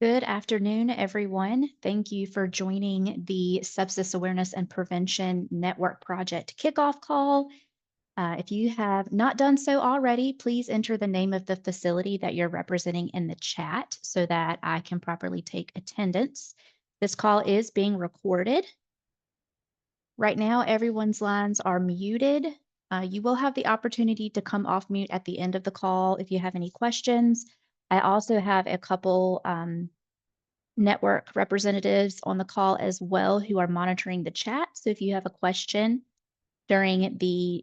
Good afternoon, everyone. Thank you for joining the Sepsis Awareness and Prevention Network Project kickoff call. If you have not done so already, please enter the name of the facility that you're representing in the chat so that I can properly take attendance. This call is being recorded. Right now, everyone's lines are muted. You will have the opportunity to come off mute at the end of the call if you have any questions. I also have a couple network representatives on the call as well who are monitoring the chat. So if you have a question during the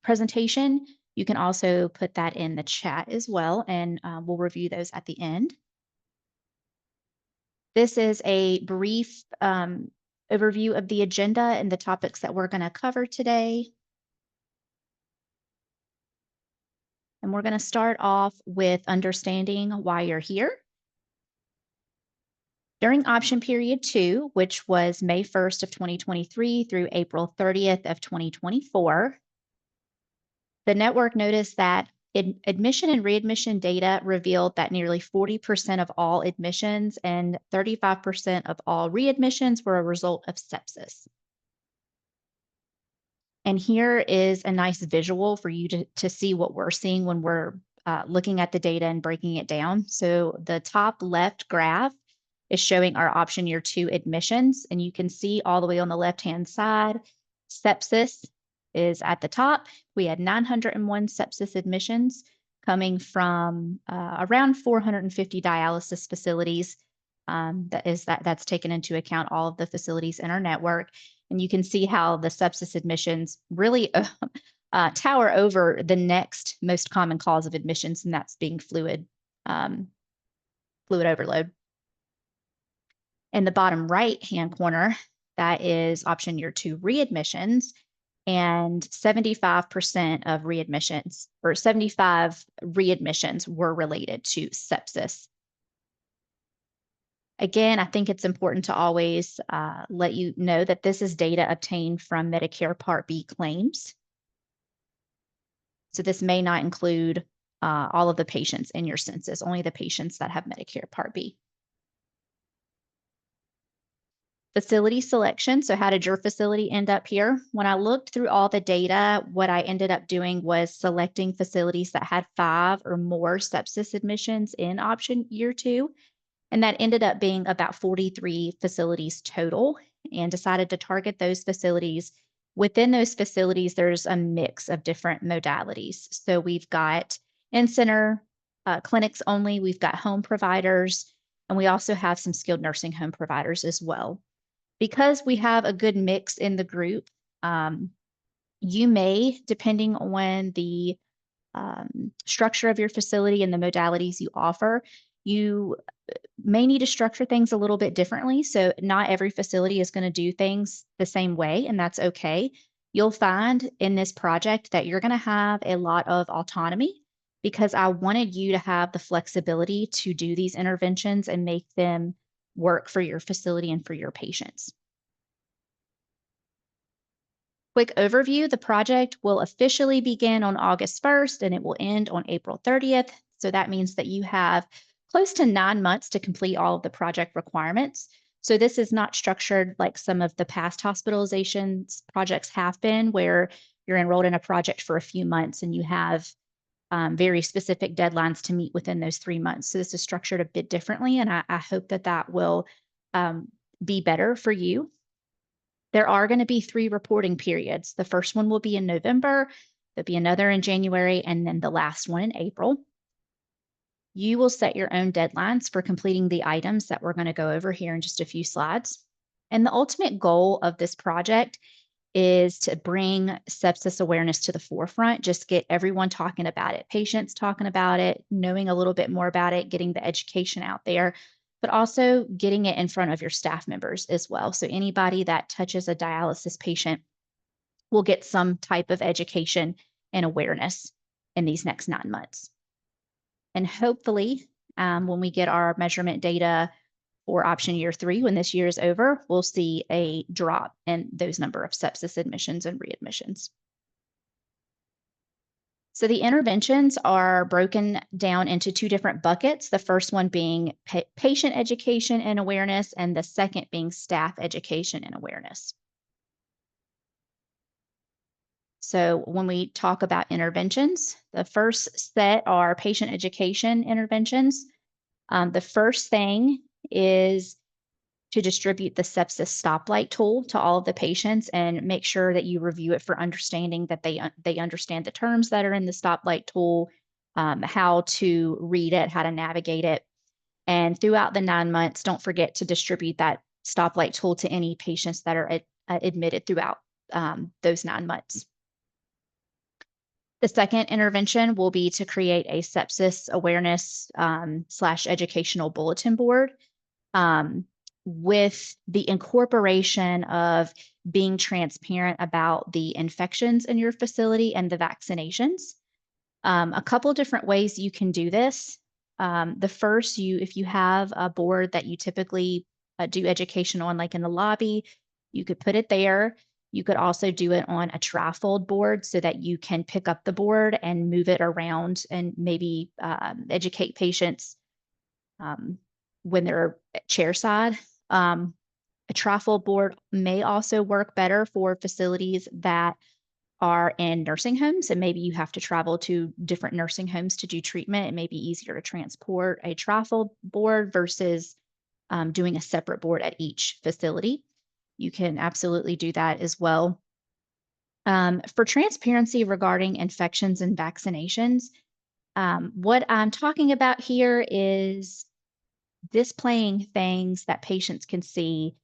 presentation, you can also put that in the chat as well, and we'll review those at the end. This is a brief overview of the agenda and the topics that we're going to cover today. And we're going to start off with understanding why you're here. During option period 2, which was May 1st of 2023 through April 30th of 2024, the network noticed that admission and readmission data revealed that nearly 40% of all admissions and 35% of all readmissions were a result of sepsis. And here is a nice visual for you to see what we're seeing when we're looking at the data and breaking it down. So the top left graph is showing our option year 2 admissions. And you can see all the way on the left-hand side, sepsis is at the top. We had 901 sepsis admissions coming from around 450 dialysis facilities. That's taken into account all of the facilities in our network. And you can see how the sepsis admissions really tower over the next most common cause of admissions, and that's being fluid overload. In the bottom right-hand corner, that is option year 2 readmissions, and 75% of readmissions, or 75 readmissions were related to sepsis. Again, I think it's important to always let you know that this is data obtained from Medicare Part B claims. So this may not include all of the patients in your census, only the patients that have Medicare Part B. Facility selection. So how did your facility end up here? When I looked through all the data, what I ended up doing was selecting facilities that had 5 or more sepsis admissions in option year 2. And that ended up being about 43 facilities total, and decided to target those facilities. Within those facilities, there's a mix of different modalities. So we've got in-center clinics only, we've got home providers, and we also have some skilled nursing home providers as well. Because we have a good mix in the group, you may, depending on the structure of your facility and the modalities you offer, you may need to structure things a little bit differently. So not every facility is going to do things the same way, and that's okay. You'll find in this project that you're going to have a lot of autonomy, because I wanted you to have the flexibility to do these interventions and make them work for your facility and for your patients. Quick overview, the project will officially begin on August 1st and it will end on April 30th. So that means that you have close to 9 months to complete all of the project requirements. So this is not structured like some of the past hospitalizations projects have been, where you're enrolled in a project for a few months and you have very specific deadlines to meet within those 3 months. So this is structured a bit differently, and I hope that that will be better for you. There are going to be 3 reporting periods. The first one will be in November, there'll be another in January, and then the last one in April. You will set your own deadlines for completing the items that we're going to go over here in just a few slides. And the ultimate goal of this project is to bring sepsis awareness to the forefront, just get everyone talking about it, patients talking about it, knowing a little bit more about it, getting the education out there, but also getting it in front of your staff members as well. So anybody that touches a dialysis patient will get some type of education and awareness in these next 9 months. And hopefully, when we get our measurement data for option year 3, when this year is over, we'll see a drop in those number of sepsis admissions and readmissions. So the interventions are broken down into two different buckets. The first one being patient education and awareness, and the second being staff education and awareness. So when we talk about interventions, the first set are patient education interventions. The first thing is to distribute the sepsis stoplight tool to all of the patients and make sure that you review it for understanding that they understand the terms that are in the stoplight tool, how to read it, how to navigate it. And throughout the 9 months, don't forget to distribute that stoplight tool to any patients that are admitted throughout those 9 months. The second intervention will be to create a sepsis awareness slash educational bulletin board um, with the incorporation of being transparent about the infections in your facility and the vaccinations. A couple different ways you can do this. The first, if you have a board that you typically do education on, like in the lobby, you could put it there. You could also do it on a trifold board so that you can pick up the board and move it around and maybe educate patients when they're chairside. A trifold board may also work better for facilities that are in nursing homes, and maybe you have to travel to different nursing homes to do treatment. It may be easier to transport a trifold board versus doing a separate board at each facility. You can absolutely do that as well. For transparency regarding infections and vaccinations, what I'm talking about here is displaying things that patients can see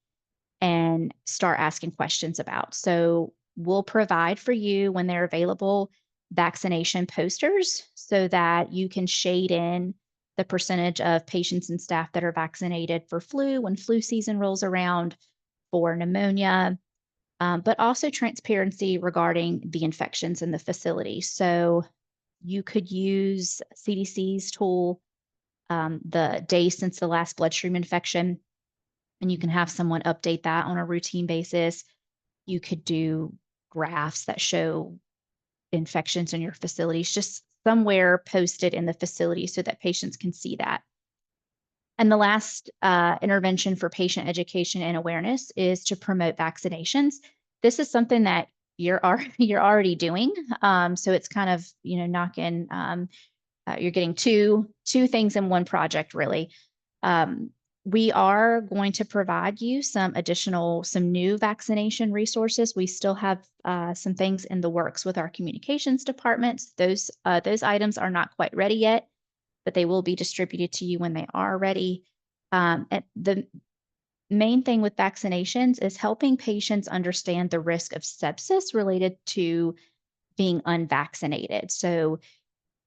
and start asking questions about. So we'll provide for you when they're available vaccination posters so that you can shade in the percentage of patients and staff that are vaccinated for flu when flu season rolls around, for pneumonia, but also transparency regarding the infections in the facility. So you could use CDC's tool, the days since the last bloodstream infection, and you can have someone update that on a routine basis. You could do graphs that show infections in your facilities, just somewhere posted in the facility so that patients can see that. And the last intervention for patient education and awareness is to promote vaccinations. This is something that you're already doing, so it's kind of knocking. You're getting two things in one project, really. Um, we are going to provide you some new vaccination resources. We still have some things in the works with our communications departments. Those items are not quite ready yet, but they will be distributed to you when they are ready. And the main thing with vaccinations is helping patients understand the risk of sepsis related to being unvaccinated. So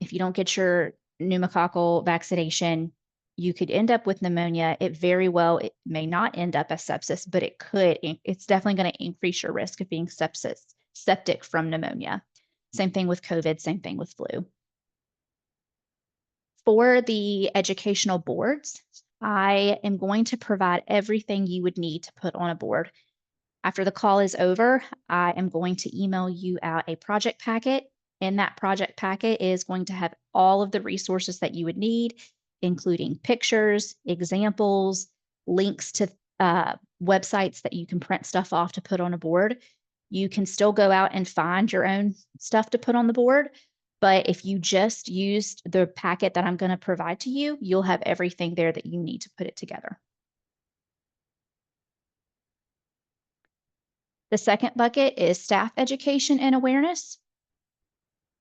if you don't get your pneumococcal vaccination, you could end up with pneumonia. It may not end up as sepsis, but it could. It's definitely going to increase your risk of being septic from pneumonia. Same thing with COVID, same thing with flu. For the educational boards, I am going to provide everything you would need to put on a board. After the call is over, I am going to email you out a project packet. In that project packet is going to have all of the resources that you would need, including pictures, examples, links to websites that you can print stuff off to put on a board. You can still go out and find your own stuff to put on the board, but if you just used the packet that I'm going to provide to you, you'll have everything there that you need to put it together. The second bucket is staff education and awareness.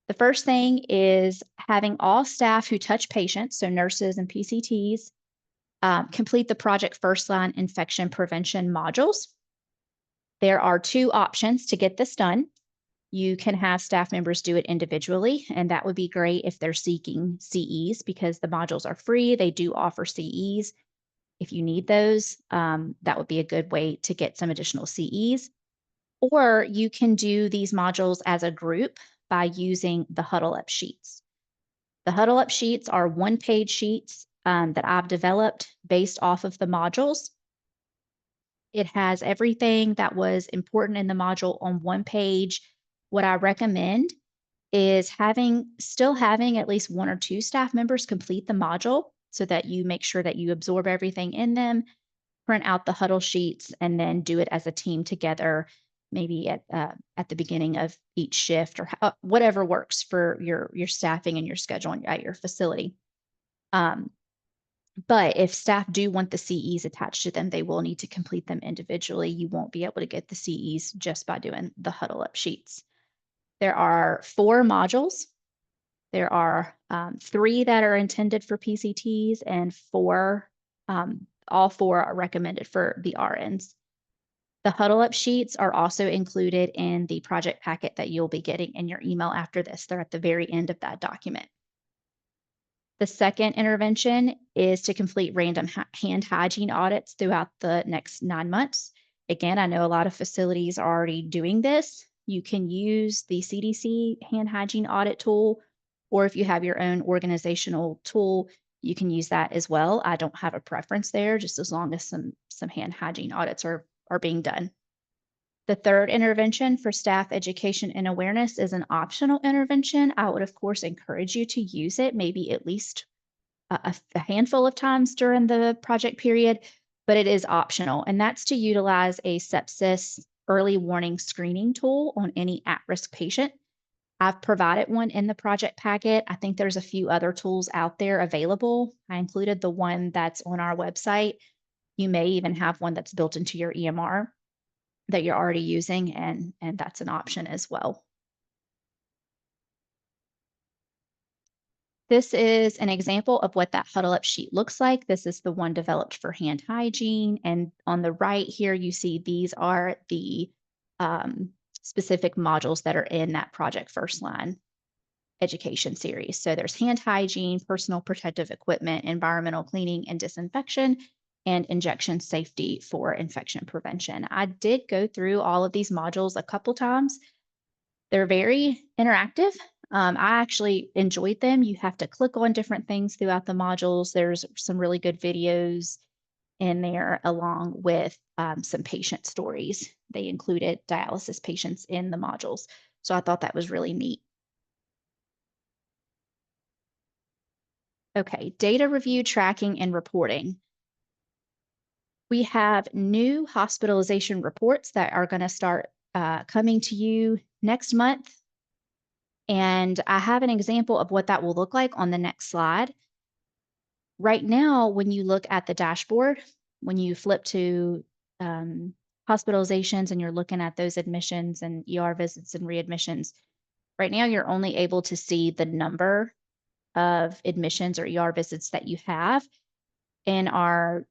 The first thing is having all staff who touch patients, so nurses and PCTs, complete the project first line infection prevention modules. There are two options to get this done. You can have staff members do it individually, and that would be great if they're seeking CEs because the modules are free. They do offer CEs. If you need those, that would be a good way to get some additional CEs. Or you can do these modules as a group by using the Huddle Up sheets. The Huddle Up sheets are one-page sheets that I've developed based off of the modules. It has everything that was important in the module on one page. What I recommend is still having at least 1 or 2 staff members complete the module so that you make sure that you absorb everything in them, print out the huddle sheets, and then do it as a team together, maybe at the beginning of each shift or whatever works for your staffing and your schedule at your facility. Um, but if staff do want the CEs attached to them, they will need to complete them individually. You won't be able to get the CEs just by doing the huddle up sheets. There are 4 modules. There are 3 that are intended for PCTs and 4, all 4 are recommended for the RNs. The huddle up sheets are also included in the project packet that you'll be getting in your email after this. They're at the very end of that document. The second intervention is to complete random hand hygiene audits throughout the next 9 months. Again, I know a lot of facilities are already doing this. You can use the CDC hand hygiene audit tool, or if you have your own organizational tool, you can use that as well. I don't have a preference there, just as long as some hand hygiene audits are being done. The third intervention for staff education and awareness is an optional intervention. I would, of course, encourage you to use it maybe at least a handful of times during the project period, but it is optional. And that's to utilize a sepsis early warning screening tool on any at-risk patient. I've provided one in the project packet. I think there's a few other tools out there available. I included the one that's on our website. You may even have one that's built into your EMR that you're already using, and that's an option as well. This is an example of what that huddle up sheet looks like. This is the one developed for hand hygiene. And on the right here, you see these are the specific modules that are in that Project First Line education series. So there's hand hygiene, personal protective equipment, environmental cleaning and disinfection, and injection safety for infection prevention. I did go through all of these modules a couple times. They're very interactive. I actually enjoyed them. You have to click on different things throughout the modules. There's some really good videos in there along with some patient stories. They included dialysis patients in the modules. So I thought that was really neat. Okay, data review, tracking, and reporting. We have new hospitalization reports that are going to start coming to you next month. And I have an example of what that will look like on the next slide. Right now, when you look at the dashboard, when you flip to hospitalizations and you're looking at those admissions and ER visits and readmissions, right now you're only able to see the number of admissions or ER visits that you have. In our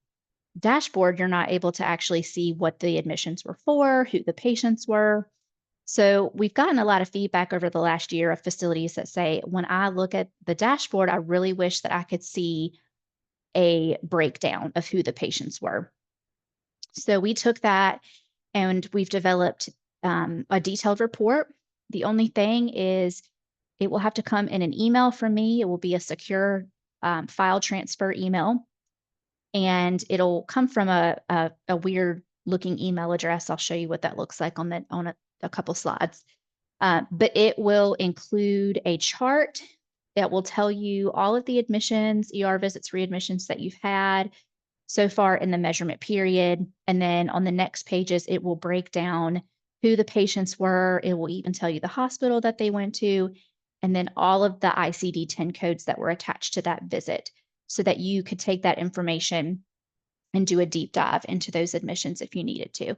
dashboard, you're not able to actually see what the admissions were for, who the patients were. So we've gotten a lot of feedback over the last year of facilities that say, when I look at the dashboard, I really wish that I could see a breakdown of who the patients were. So we took that and we've developed a detailed report. The only thing is it will have to come in an email from me. It will be a secure file transfer email. And it'll come from a weird looking email address. I'll show you what that looks like on a couple slides. But it will include a chart that will tell you all of the admissions, ER visits, readmissions that you've had so far in the measurement period. And then on the next pages, it will break down who the patients were. It will even tell you the hospital that they went to, and then all of the ICD-10 codes that were attached to that visit so that you could take that information and do a deep dive into those admissions if you needed to.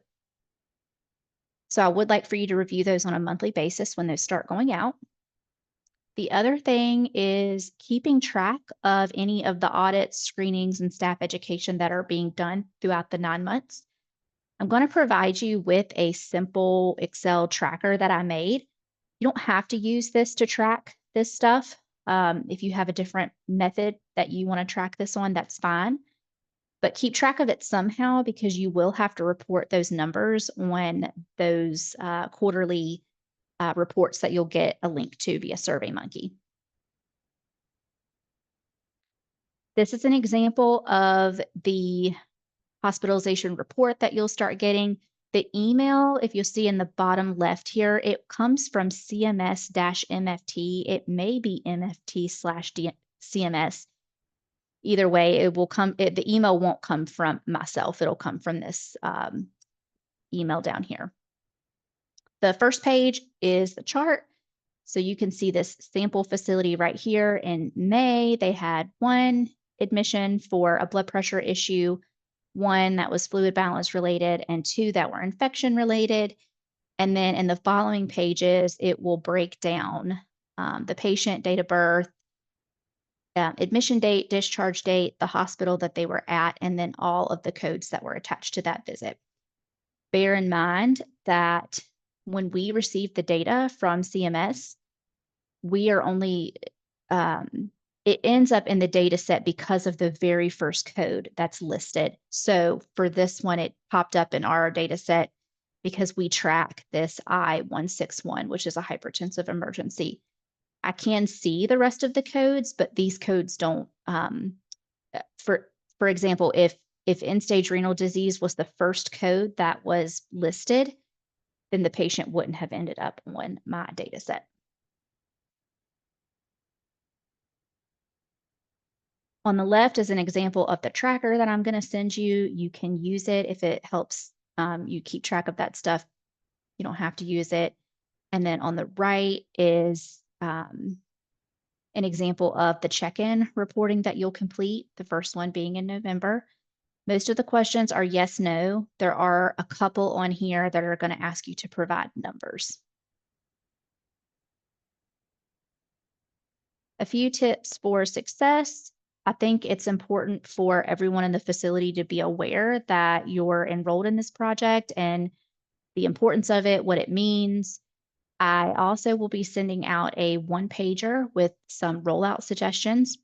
So I would like for you to review those on a monthly basis when those start going out. The other thing is keeping track of any of the audits, screenings, and staff education that are being done throughout the 9 months. I'm going to provide you with a simple Excel tracker that I made. You don't have to use this to track this stuff. If you have a different method that you want to track this on, that's fine. But keep track of it somehow because you will have to report those numbers on those quarterly reports that you'll get a link to via SurveyMonkey. This is an example of the hospitalization report that you'll start getting. The email, if you'll see in the bottom left here, it comes from CMS-MFT. It may be MFT/CMS. Either way, it will come, the email won't come from myself. It'll come from this email down here. The first page is the chart. So you can see this sample facility right here. In May, they had 1 admission for a blood pressure issue, 1 that was fluid balance related, and 2 that were infection related. And then in the following pages, it will break down the patient, date of birth, admission date, discharge date, the hospital that they were at, and then all of the codes that were attached to that visit. Bear in mind that when we receive the data from CMS, we are only, it ends up in the data set because of the very first code that's listed. So for this one, it popped up in our data set because we track this I-161, which is a hypertensive emergency. I can see the rest of the codes, but these codes don't. For example, if end-stage renal disease was the first code that was listed, then the patient wouldn't have ended up on my data set. On the left is an example of the tracker that I'm going to send you. You can use it if it helps you keep track of that stuff. You don't have to use it. And then on the right is an example of the check-in reporting that you'll complete, the first one being in November. Most of the questions are yes, no. There are a couple on here that are going to ask you to provide numbers. A few tips for success. I think it's important for everyone in the facility to be aware that you're enrolled in this project and the importance of it, what it means. I also will be sending out a one-pager with some rollout suggestions.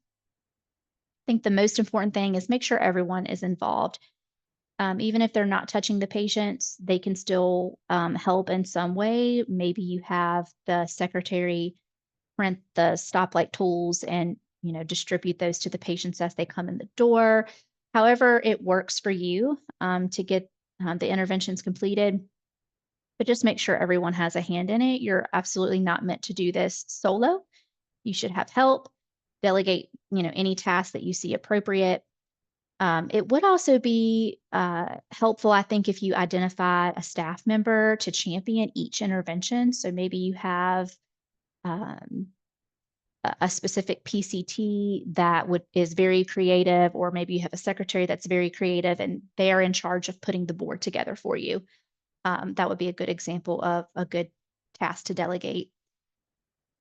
I think the most important thing is make sure everyone is involved. Even if they're not touching the patients, they can still help in some way. Maybe you have the secretary print the stoplight tools and distribute those to the patients as they come in the door. However it works for you to get the interventions completed. But just make sure everyone has a hand in it. You're absolutely not meant to do this solo. You should have help. Delegate, any task that you see appropriate. It would also be helpful, I think, if you identify a staff member to champion each intervention. So maybe you have a specific PCT that is very creative, or maybe you have a secretary that's very creative and they're in charge of putting the board together for you. That would be a good example of a good task to delegate.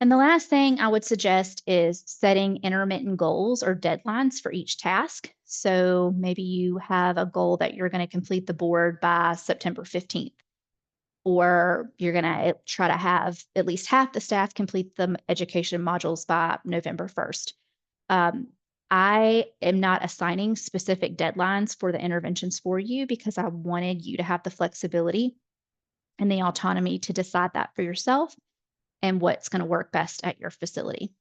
And the last thing I would suggest is setting intermittent goals or deadlines for each task. So maybe you have a goal that you're going to complete the board by September 15th, or you're going to try to have at least half the staff complete the education modules by November 1st. I am not assigning specific deadlines for the interventions for you because I wanted you to have the flexibility and the autonomy to decide that for yourself and what's going to work best at your facility.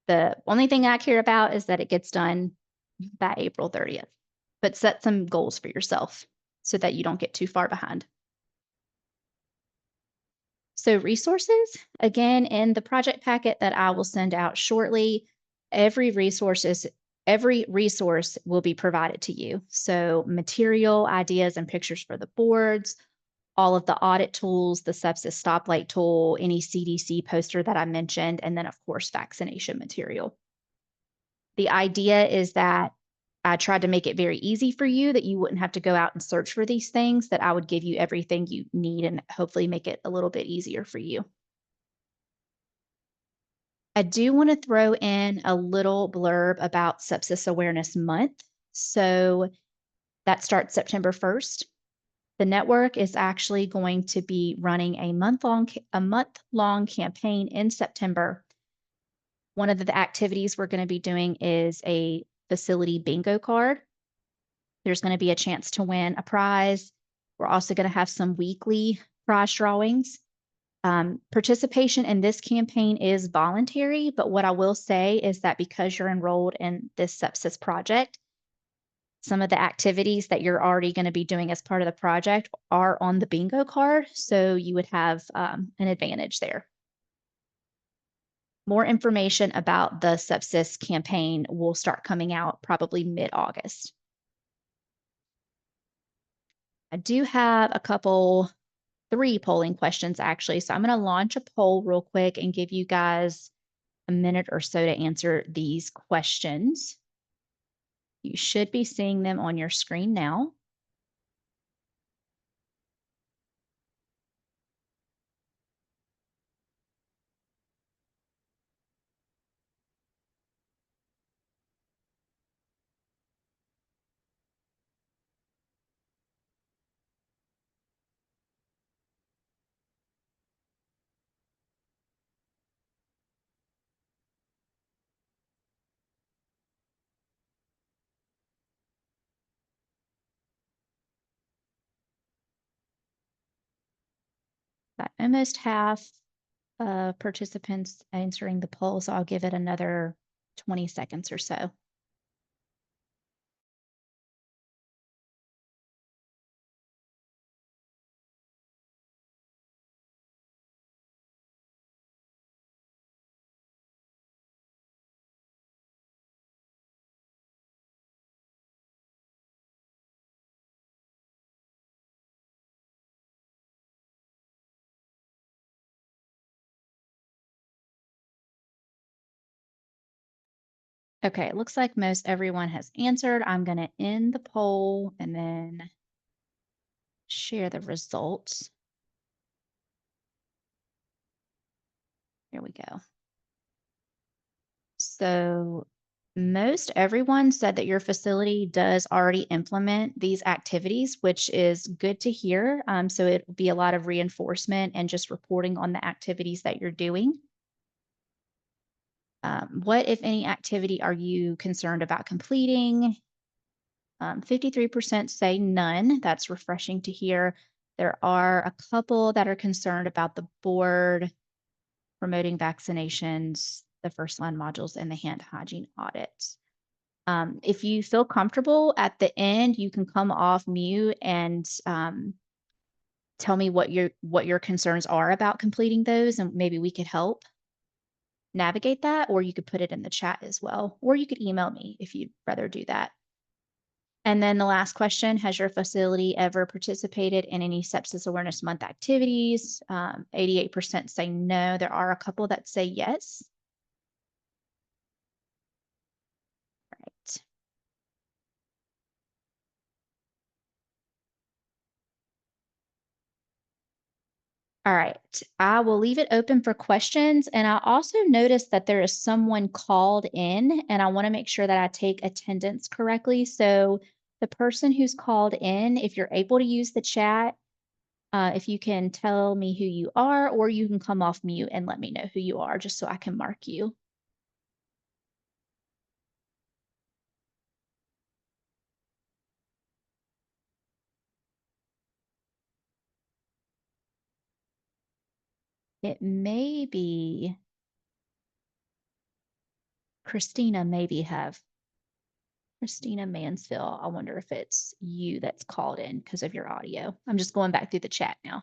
The only thing I care about is that it gets done by April 30th, but set some goals for yourself so that you don't get too far behind. So resources, again, in the project packet that I will send out shortly, every resource will be provided to you. So material, ideas, and pictures for the boards, all of the audit tools, the sepsis stoplight tool, any CDC poster that I mentioned, and then of course, vaccination material. The idea is that I tried to make it very easy for you, that you wouldn't have to go out and search for these things, that I would give you everything you need and hopefully make it a little bit easier for you. I do want to throw in a little blurb about Sepsis Awareness Month. So that starts September 1st. The network is actually going to be running a month-long campaign in September. One of the activities we're going to be doing is a facility bingo card. There's going to be a chance to win a prize. We're also going to have some weekly prize drawings. Participation in this campaign is voluntary, but what I will say is that because you're enrolled in this sepsis project, Some of the activities that you're already gonna be doing as part of the project are on the bingo card, so you would have, an advantage there. More information about the sepsis campaign will start coming out probably mid-August. I do have a couple 3 polling questions actually, so I'm gonna launch a poll real quick and give you guys a minute or so to answer these questions. You should be seeing them on your screen now. Got almost half of participants answering the poll, so I'll give it another 20 seconds or so. Okay, it looks like most everyone has answered. I'm gonna end the poll and then share the results. Here we go. So most everyone said that your facility does already implement these activities, which is good to hear. So it will be a lot of reinforcement and just reporting on the activities that you're doing. What, if any, activity are you concerned about completing? 53% say none. That's refreshing to hear. There are a couple that are concerned about the board promoting vaccinations, the first line modules, and the hand hygiene audits. If you feel comfortable at the end, you can come off mute and tell me what your concerns are about completing those, and maybe we could help navigate that, or you could put it in the chat as well, or you could email me if you'd rather do that. And then the last question, has your facility ever participated in any Sepsis Awareness Month activities? 88% say no. There are a couple that say yes. Right. All right. I will leave it open for questions. And I also noticed that there is someone called in, and I want to make sure that I take attendance correctly. So the person who's called in, if you're able to use the chat, if you can tell me who you are, or you can come off mute and let me know who you are, just so I can mark you. It may be Christina, maybe have Christina Mansfield. I wonder if it's you that's called in because of your audio. I'm just going back through the chat now.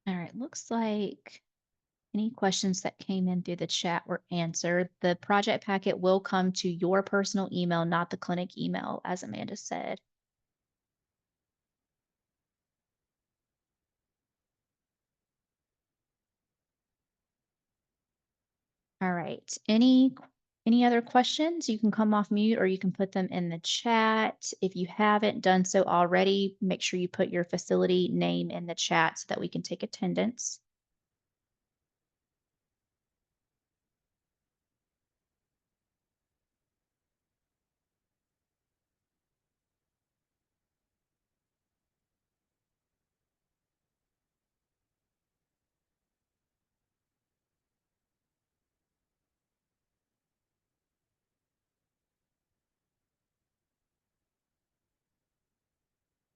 All right, looks like any questions that came in through the chat were answered. The project packet will come to your personal email, not the clinic email, as Amanda said. All right. Any other questions? You can come off mute or you can put them in the chat. If you haven't done so already, make sure you put your facility name in the chat so that we can take attendance.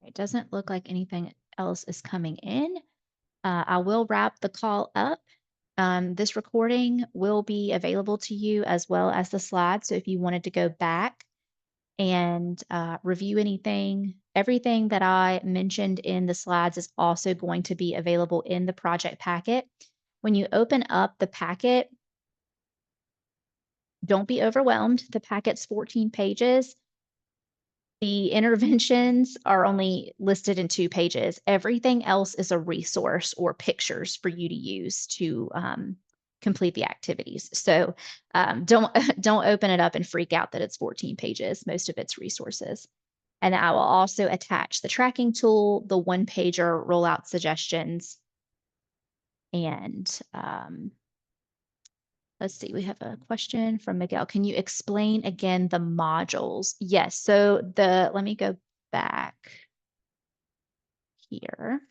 It doesn't look like anything else is coming in. I will wrap the call up. This recording will be available to you as well as the slides. So if you wanted to go back and review anything, everything that I mentioned in the slides is also going to be available in the project packet. When you open up the packet, don't be overwhelmed. The packet's 14 pages. The interventions are only listed in 2 pages. Everything else is a resource or pictures for you to use to complete the activities. So don't don't open it up and freak out that it's 14 pages. Most of it's resources. And I will also attach the tracking tool, the one-pager rollout suggestions, and let's see, we have a question from Miguel. Can you explain again the modules? Yes. So let me go back here.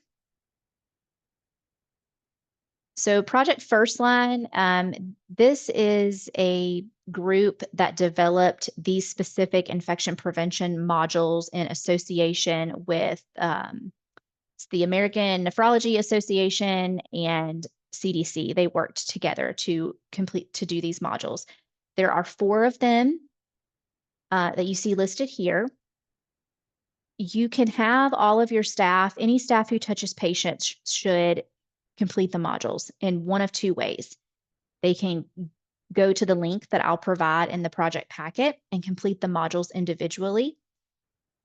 So Project First Line, this is a group that developed these specific infection prevention modules in association with the American Nephrology Association and CDC. They worked together to do these modules. There are 4 of them that you see listed here. You can have all of your staff, any staff who touches patients should complete the modules in one of 2 ways. They can go to the link that I'll provide in the project packet and complete the modules individually.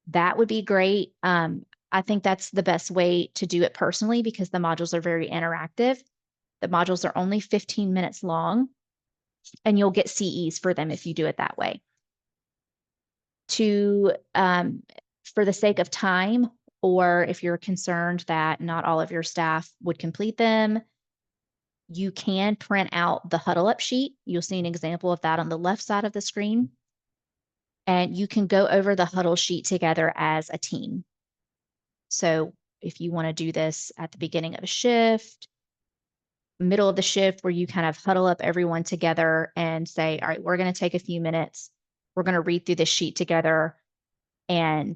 That would be great. I think that's the best way to do it personally because the modules are very interactive. The modules are only 15 minutes long, and you'll get CEs for them if you do it that way. For the sake of time, or if you're concerned that not all of your staff would complete them, you can print out the huddle up sheet. You'll see an example of that on the left side of the screen. And you can go over the huddle sheet together as a team. So if you want to do this at the beginning of a shift, middle of the shift, where you kind of huddle up everyone together and say, all right, we're going to take a few minutes. We're going to read through this sheet together. And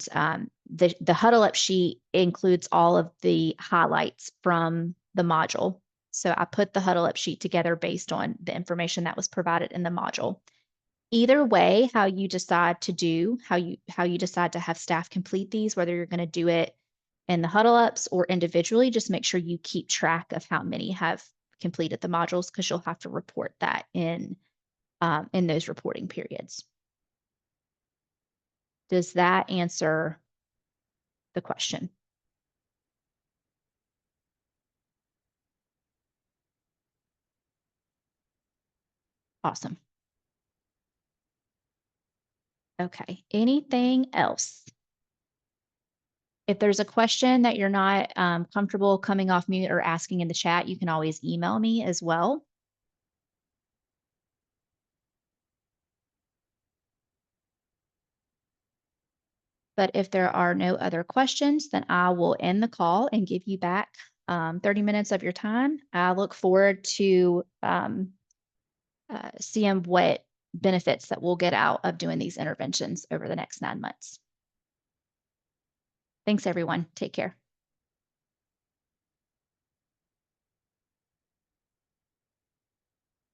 the huddle up sheet includes all of the highlights from the module. So I put the huddle up sheet together based on the information that was provided in the module. Either way, how you decide to have staff complete these, whether you're going to do it in the huddle ups or individually, just make sure you keep track of how many have completed the modules, because you'll have to report that in those reporting periods. Does that answer the question? Awesome. Okay, anything else? If there's a question that you're not comfortable coming off mute or asking in the chat, you can always email me as well. But if there are no other questions, then I will end the call and give you back 30 minutes of your time. I look forward to seeing what benefits that we'll get out of doing these interventions over the next 9 months. Thanks, everyone. Take care.